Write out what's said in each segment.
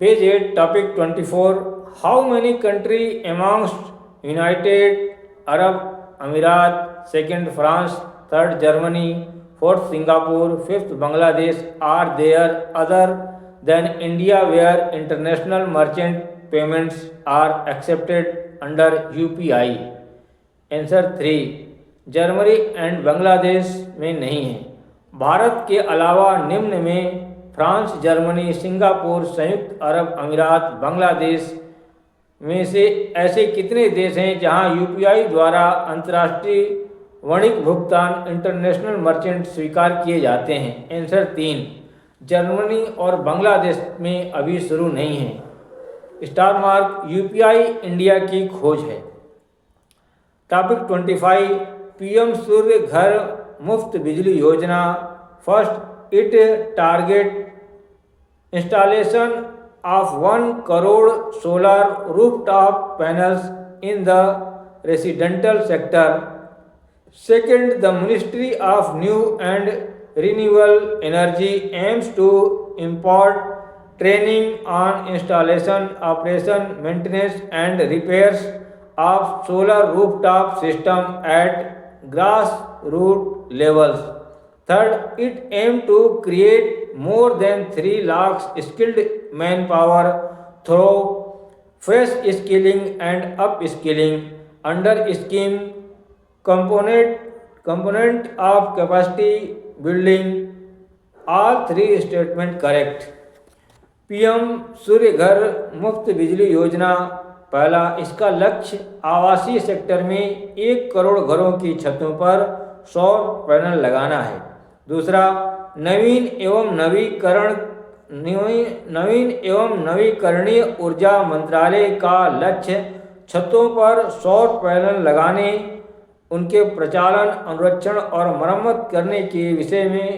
Page 8, topic 24. How many countries amongst United Arab Emirates, second France, third Germany, fourth Singapore, fifth Bangladesh are there other than India where international merchant payments are accepted under UPI? Answer 3, Germany and Bangladesh में नहीं है। भारत के अलावा निम्न में France, Germany, Singapore, संयुक्त अरब अमीरात, बांग्लादेश में से ऐसे कितने देश हैं जहां यूपीआई द्वारा अंतर्राष्ट्रीय वाणिज्यिक भुगतान इंटरनेशनल मर्चेंट स्वीकार किए जाते हैं? आंसर 3, जर्मनी और बांग्लादेश में अभी शुरू नहीं है। स्टार मार्क यूपीआई इंडिया की खोज है। टॉपिक 25, पीएम सूर्य घर मुफ्त बिजली योजना। First, it target installation of 1 crore solar rooftop panels in the residential sector. Second, the Ministry of New and Renewable Energy aims to impart training on installation, operation, maintenance and repairs of solar rooftop system at grassroots levels. Third, it aims to create more than 3 lakhs skilled manpower through fresh skilling and upskilling under scheme component of capacity building. All 3 statements correct. PM सूर्य घर मुफ्त बिजली योजना। पहला, इसका लक्ष्य आवासीय sector में 1 करोड़ घरों की छतों पर सौर पैनल लगाना है। दूसरा, नवीन एवं नवीकरणीय ऊर्जा मंत्रालय का लक्ष्य छतों पर सौर पैनल लगाने, उनके प्रचालन, अनुरक्षण और मरम्मत करने के विषय में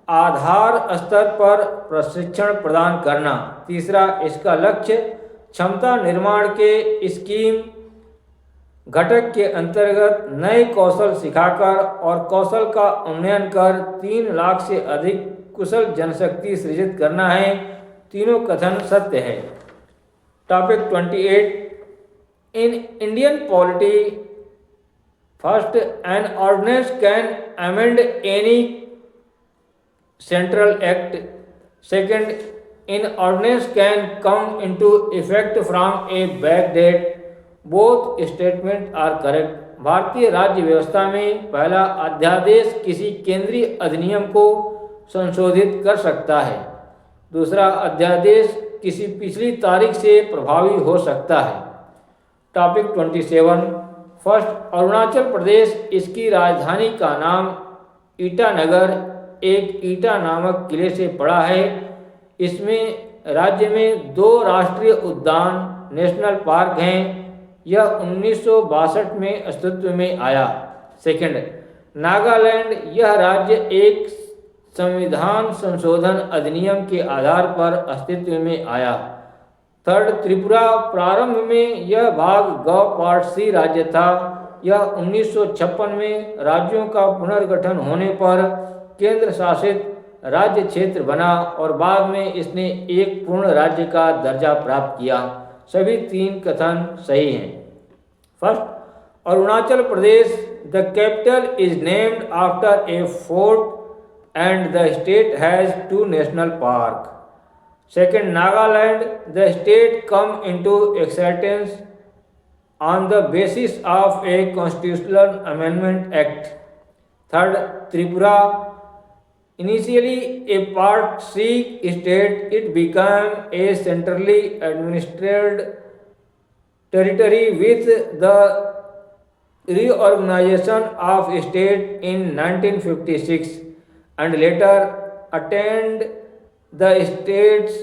आधार स्तर पर प्रशिक्षण प्रदान करना। तीसरा, इसका लक्ष्य क्षमता निर्माण के स्कीम घटक के अंतर्गत नए कौशल सिखाकर और कौशल का उन्नयन कर 3 लाख से अधिक कुशल जनशक्ति सृजित करना है। तीनों कथन सत्य है। Topic 28, in Indian polity. First, an ordinance can amend any central act. Second, in ordinance can come into effect from a back date. Both statement are correct. भारतीय राज्य व्यवस्था में पहला अध्यादेश किसी केंद्रीय अधिनियम को संशोधित कर सकता है। दूसरा अध्यादेश किसी पिछली तारीख से प्रभावी हो सकता है। टॉपिक 27, फर्स्ट, अरुणाचल प्रदेश, इसकी राजधानी का नाम ईटानगर एक ईटा नामक किले से पड़ा है। इसमें राज्य में 2 राष्ट्रीय उद्यान नेशनल पार्क हैं। यह 1962 में अस्तित्व में आया। सेकंड, नागालैंड, यह राज्य एक संविधान संशोधन अधिनियम के आधार पर अस्तित्व में आया। थर्ड, त्रिपुरा, प्रारंभ में यह भाग ग पार्ट सी राज्य था। यह 1956 में राज्यों का पुनर्गठन होने पर केंद्र शासित राज्य क्षेत्र बना और बाद में इसने एक पूर्ण राज्य का दर्जा प्राप्त किया। सभी 3 कथन सही हैं। First, Arunachal Pradesh, the capital is named after a fort and the state has 2 national parks. Second, Nagaland, the state come into existence on the basis of a constitutional amendment act. Third, Tripura, initially a part C state, it became a centrally administered territory with the reorganization of state in 1956. And later attained the status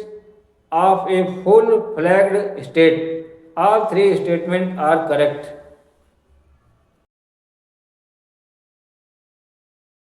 of a full-fledged state. All 3 statements are correct.